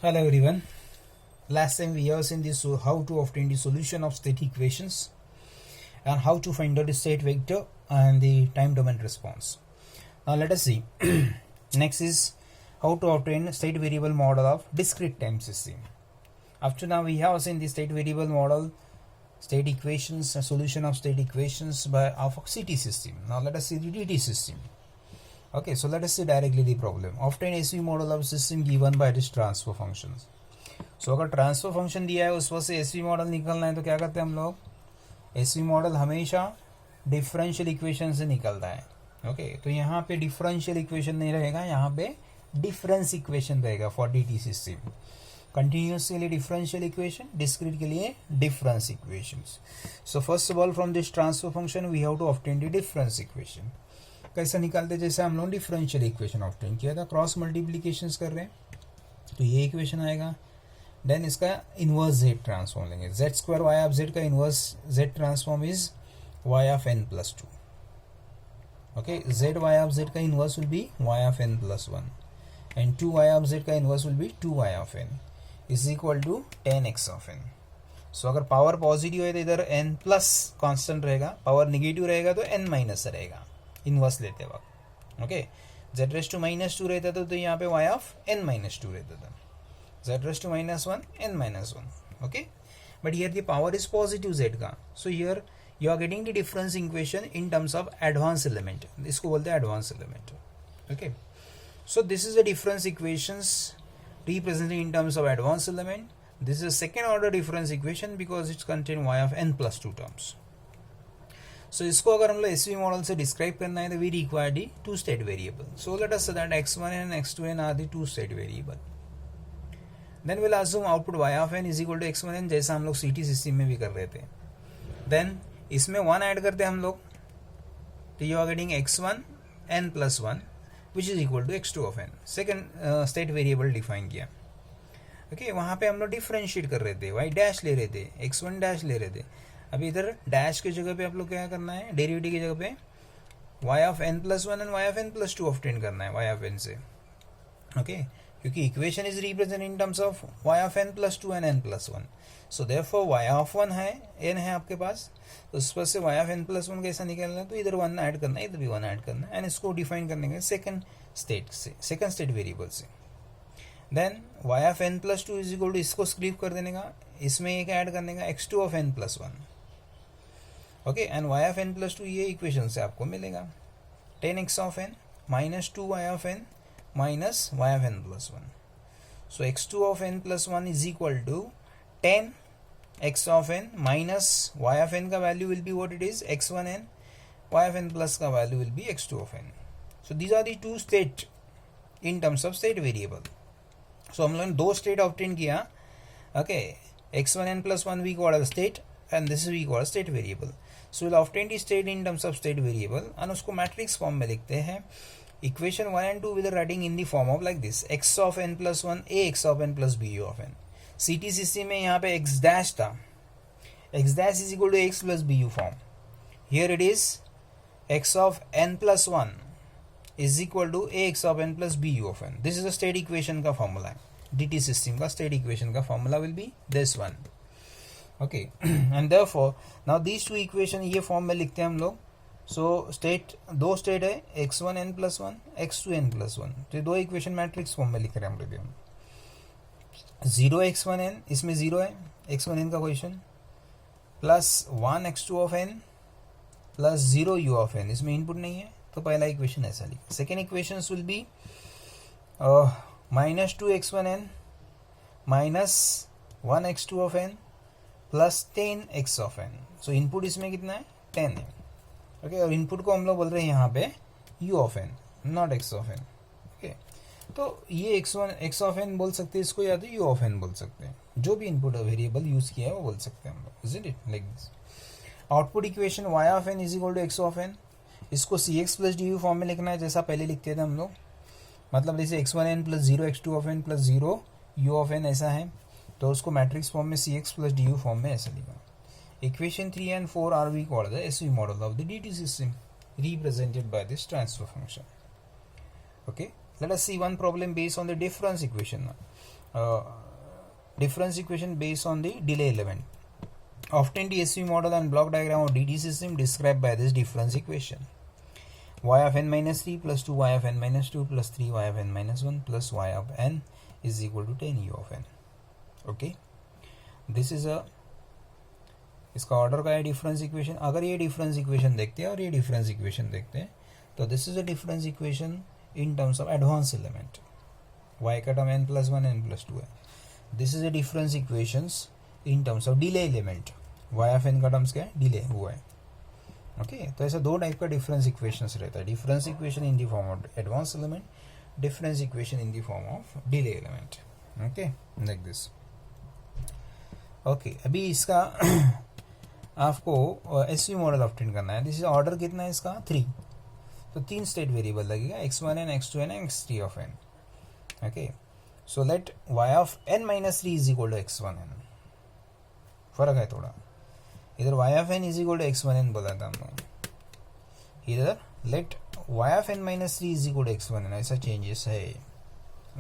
Hello everyone. Last time we have seen this how to obtain the solution of state equations and how to find out the state vector and the time domain response. Now let us see. Next is how to obtain state variable model of discrete time system. Up to now we have seen the state variable model, state equations, a solution of state equations by of a CT system. Now let us see the DT system. Okay, so let us see directly the problem. Obtain SV model of system given by this transfer functions. So अगर transfer function दिया है उस पर से SV model निकलना है तो क्या करते हैं हम लोग, एसवी मॉडल हमेशा डिफरेंशियल इक्वेशन से निकलता है. ओके तो यहाँ पे डिफरेंशियल इक्वेशन नहीं रहेगा, यहाँ पे डिफरेंस इक्वेशन रहेगा फॉर डीटी सिस्टम. कंटिन्यूस के लिए डिफरेंशियल इक्वेशन, डिस्क्रीट के लिए difference equation. So first of all from this transfer function we have to obtain the difference equation. कैसे निकालते, जैसे हम लोग डिफरेंशियल इक्वेशन ऑब्टेन किया था, क्रॉस मल्टीप्लीकेशन कर रहे हैं तो ये इक्वेशन आएगा. देन इसका इनवर्स जेड ट्रांसफॉर्म लेंगे. Z square Y of Z का inverse Z transform is Y of N plus two. Okay Z Y of Z का inverse will be Y of N plus one and two Y of Z का inverse will be two Y of N is equal to 10x of N. So अगर power positive है तो इधर N plus constant रहेगा, power negative रहेगा तो n minus रहेगा inverse लेते वक्त. Okay z raise to minus two रहता था तो यहाँ पे y of n minus two रहता था, z raised to minus 1 n minus 1. Okay, but here the power is positive z का, so here you are getting the difference equation in terms of advanced element. इसको बोलते हैं advanced element. Okay, so this is the difference equations represented in terms of advanced element. This is a second order difference equation because it contain y of n plus 2 terms. So इसको अगर हम लोग SV model से describe करना है तो we require the two state variable. So let us say that x1 and x2n are the two state variable. Then we'll assume output y of n is equal to x1n जैसा हम लोग CT system में भी कर रहे थे. Then इसमें 1 add करते हैं हम लोग तो you are getting x1 n plus 1 which is equal to x2 of n. Second state variable define किया. ओके वहाँ पे हम लोग डिफरेंशिएट कर रहे थे, y डैश ले रहे थे, x1 डैश ले रहे थे. अभी इधर डैश की जगह पे आप लोग क्या करना है, डेरिवेटिव की जगह पे y of n plus 1 and y of n plus 2 obtain करना है y of n से. ओके क्योंकि equation is represent in terms of y of n plus 2 and n plus 1. So therefore y of 1 है, n है आपके पास, तो उस पर से y of n plus 1 कैसा निकलना है, तो इधर 1 ऐड करना है, इधर भी 1 ऐड करना है एंड इसको डिफाइन करने के सेकंड स्टेट से, सेकंड स्टेट वेरिएबल से. Then y of n plus 2 is equal to इसको स्क्रिप कर देने का, इसमें एक ऐड करने का x2 of n plus 1. Okay and y of n plus 2 ये इक्वेशन से आपको मिलेगा 10x of n minus 2y of n minus y of n plus 1. So x2 of n plus 1 is equal to 10 x of n minus y of n का value will be what it is x1n, y of n plus का value will be x2 of n. So these are the two state in terms of state variable. So हम लोगों ने दो state obtain किया. Okay, x1n plus 1 we call as state and this we call as state variable. So we'll obtain the state in terms of state variable and उसको matrix form में लिखते हैं. Equation 1 and 2 we are writing in the form of like this, x of n plus 1 a x of n plus b of n. CT system में यहाँ पे x dash था, x dash is equal to x plus bu form. Here it is x of n plus 1 is equal to a x of n plus bu of n. This is a state equation का formula. DT system का state equation का formula will be this one. Okay and therefore now these two equation ये form में लिखते हैं हम लोग. सो state दो स्टेट है x1 n plus 1 x2 n plus 1, तो ये दो इक्वेशन मैट्रिक्स फॉर्म में लिख रहे हैं हम लोग. 0 x1 n इसमें 0 है x1 n का question, plus 1 x2 of n plus 0 u of n, इसमें इनपुट नहीं है तो पहला इक्वेशन ऐसा लिखा. Second equation will be minus 2 x1 n minus 1 x2 of n plus 10 x of n. So input इसमें कितना है 10 है. ओके और इनपुट को हम लोग बोल रहे हैं यहाँ पे u of n not x of n. Okay तो ये x ऑफ n बोल सकते हैं इसको, या तो u ऑफ n बोल सकते हैं, जो भी इनपुट वेरिएबल यूज किया है वो बोल सकते हैं हम लोग. Isn't it like this. Output equation y of n is equal to x of n, इसको cx प्लस du फॉर्म में लिखना है जैसा पहले लिखते थे हम लोग. मतलब जैसे x1n plus 0 x2 of n plus 0 u of n ऐसा है, तो उसको मैट्रिक्स फॉर्म में cx प्लस du फॉर्म में ऐसा लिखा. Equation 3 and 4 are we called the SV model of the DT system represented by this transfer function. Okay, let us see one problem based on the difference equation now. difference equation based on the delay element. Often the SV model and block diagram of DT system described by this difference equation. Y of n minus 3 plus 2 y of n minus 2 plus 3 y of n minus 1 plus y of n is equal to 10 u of n. Okay, this is a इसका order का है difference equation. अगर ये difference equation देखते हैं और ये difference equation देखते हैं तो this is a difference equation in terms of advance element. y का term n plus 1 n plus 2 है. This is a difference equations in terms of delay element. y of n का terms क्या है? Delay हुआ है. Okay, तो ऐसे दो टाइप का डिफरेंस इक्वेशंस रहता है. Difference equation in the form of advance element, difference equation in the form of delay element. Okay, like this. Okay, अभी इसका आपको एसवी मॉडल ऑब्टेन करना है. दिस इज ऑर्डर कितना है इसका? 3. तो 3 स्टेट वेरिएबल लगेगा, x1n x2n x3 of n. Okay, so let y of n minus 3 is equal to x1n. फर्क है थोड़ा. इधर y of n is equal to x1n बोला था हमने. इधर let y of n minus 3 is equal to x1n. ऐसा changes है.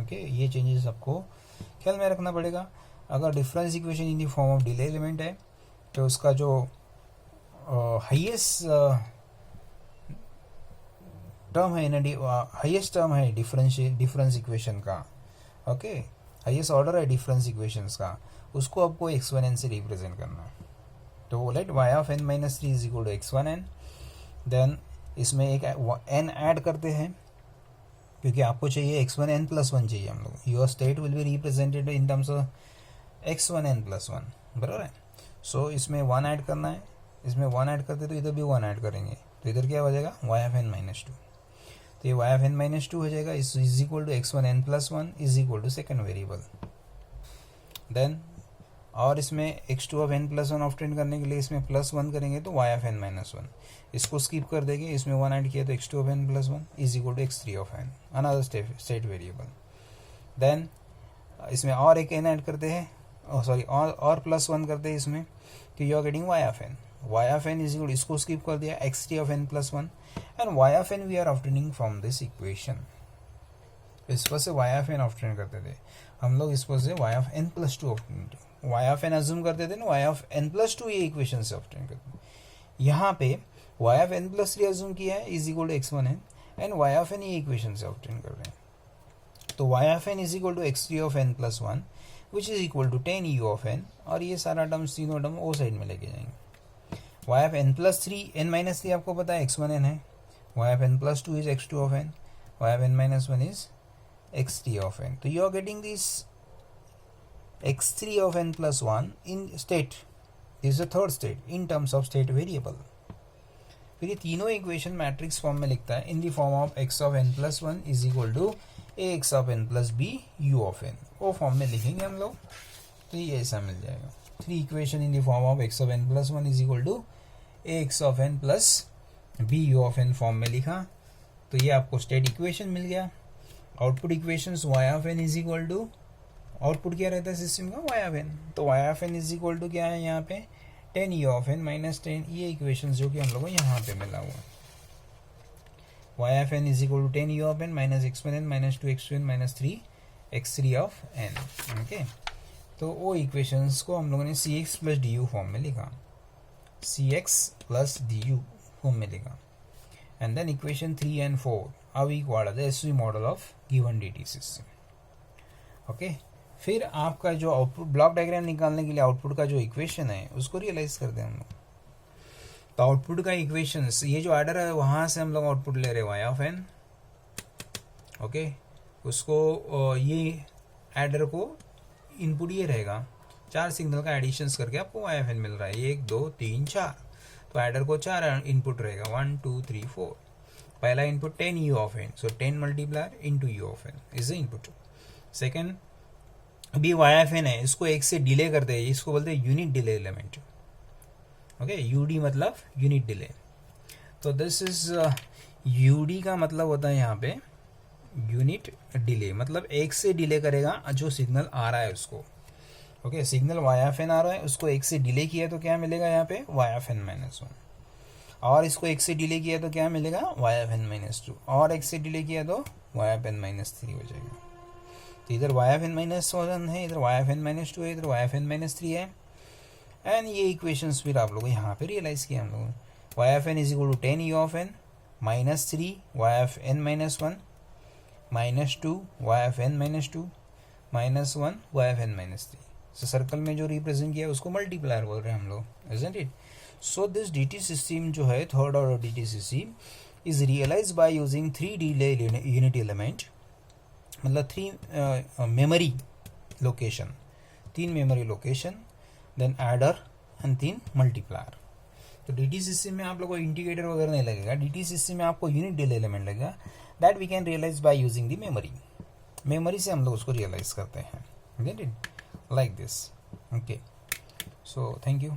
ओके, ये चेंजेस आपको ख्याल में रखना पड़ेगा. अगर difference equation in the form of delay element है तो उसका जो हाईएस्ट टर्म है ना, हाईएस्ट टर्म है डिफरेंस इक्वेशन का. ओके, हाईएस्ट ऑर्डर है डिफरेंस इक्वेशंस का, उसको आपको x1n से रिप्रेजेंट करना है. तो let y of n minus 3 is equal to x1n. Then इसमें एक n ऐड करते हैं क्योंकि आपको चाहिए x1n प्लस 1 चाहिए हम लोग. Your state will be represented in terms of x1n plus 1. बराबर है. सो इसमें 1 ऐड करना है. इसमें 1 ऐड करते तो इधर भी 1 ऐड करेंगे. तो इधर क्या हो जाएगा? y of n minus 2. तो ये y ऑफ n माइनस 2 हो जाएगा. Is equal to x1n plus 1 is equal to second variable. Then और इसमें x2 of n plus 1 obtain करने के लिए इसमें प्लस 1 करेंगे तो y ऑफ n माइनस 1. इसको स्किप कर देंगे. इसमें 1 ऐड किया तो x2 of n plus 1 is equal to x3 of n, another state variable. Then इसमें और एक n ऐड करते हैं, सॉरी और प्लस 1 करते हैं इसमें, तो you are getting y of n. y of n is equal, इसको स्किप कर दिया, x3 of n plus 1 and y of n we are obtaining from this equation. इस पर से y ऑफ n ऑब्टेन करते थे हम लोग. इस पर से y of n plus 2 obtain, y of n assume करते थे ना, y ऑफ n प्लस 2 ये इक्वेशन से ऑब्टेन करते हैं. यहाँ पे y of n plus 3 assume किया है is equal to x1n and y of n ये इक्वेशन से ऑब्टेन कर रहे हैं. तो y of n is equal to x3 of n plus 1 which is equal to 10 u of n. और ये सारा टर्म्स, तीनों टर्म वो साइड में लेके जाएंगे. y of n plus 3, n minus 3 आपको पता है x1n है. y of n plus 2 is x2 of n. y of n minus 1 is x3 of n. तो you are getting this x3 of n plus 1 in state. This is the third state in terms of state variable. फिर ये तीनों equation matrix form में लिखता है in the form of x of n plus 1 is equal to ax of n plus b u of n. वो form में लिखेंगे हम लोग तो ये ऐसा मिल जाएगा. 3 equation in the form of x of n plus 1 is equal to ax of n plus b u of n form में लिखा तो ये आपको स्टेट इक्वेशन मिल गया. Output equations y of n is equal to, output क्या रहता है सिस्टम का? y of n. तो y of n is equal to क्या है यहाँ पे? 10 u ऑफ n माइनस 10. ये इक्वेशन जो कि हम लोगों को यहाँ पे मिला हुआ है. y of n is equal to 10 u of n minus x1n minus 2 x2n minus 3 x3 of n. Okay, तो वो इक्वेशंस को हम लोगों ने cx प्लस डी फॉर्म में लिखा, cx प्लस डी फॉर्म में लिखा. And then equation 3 and 4 are equal to the SV model of given DT system. Okay, फिर आपका जो आउटपुट ब्लॉक डायग्राम निकालने के लिए आउटपुट का जो इक्वेशन है उसको रियलाइज करते हैं हम लोग. तो आउटपुट का इक्वेशन, ये जो आर्डर है वहां से हम लोग आउटपुट ले रहे हैं y ऑफ n. ओके, उसको ये एडर को इनपुट ये रहेगा, 4 सिग्नल का एडिशंस करके आपको y ऑफ n मिल रहा है. 1 2 3 4. तो एडर को 4 इनपुट रहेगा, 1 2 3 4. पहला input 10 u of n, so 10 multiplier into u of n is the input. Second, अभी y ऑफ n है, इसको एक से डिले करते हैं, इसको बोलते हैं unit delay element. Okay, UD मतलब यूनिट डिले. तो दिस इज यूडी का मतलब होता है यहाँ पे यूनिट डिले, मतलब एक से डिले करेगा जो सिग्नल आ रहा है उसको. Okay, signal y of n आ रहा है, उसको एक से डिले किया तो क्या मिलेगा यहाँ पे? y of n minus 1. और इसको एक से डिले किया तो क्या मिलेगा? y of n minus 2. और एक से डिले किया तो y ऑफ n माइनस 3 हो जाएगा. तो इधर वाई ऑफ एन माइनस 1 है, इधर वाई ऑफ एन माइनस 2 है, इधर वाई ऑफ एन माइनस 3 है। एंड ये इक्वेशंस फिर आप लोगों यहाँ पे रियलाइज किया हम लोगों ने। Y of N is equal to 10 u of n minus 3 y of n minus 1 minus 2 y of n minus 2 minus 1 y of n minus 3। So circle में जो रिप्रेजेंट किया है उसको मल्टीप्लायर बोल रहे हैं हम लोग, isn't it. So this dt system जो है third order dt system is realize by using 3 delay unit element, मतलब 3 memory location, 3 memory location, then adder and 3 multiplier. तो dt सिस्टम में आप लोगों को इंटीग्रेटर वगैरह नहीं लगेगा, dt सिस्टम में आपको यूनिट डिले एलिमेंट लगेगा, that we can realize by using the memory. Memory से हम लोग उसको रियलाइज करते हैं, get it, like this. Okay, so thank you.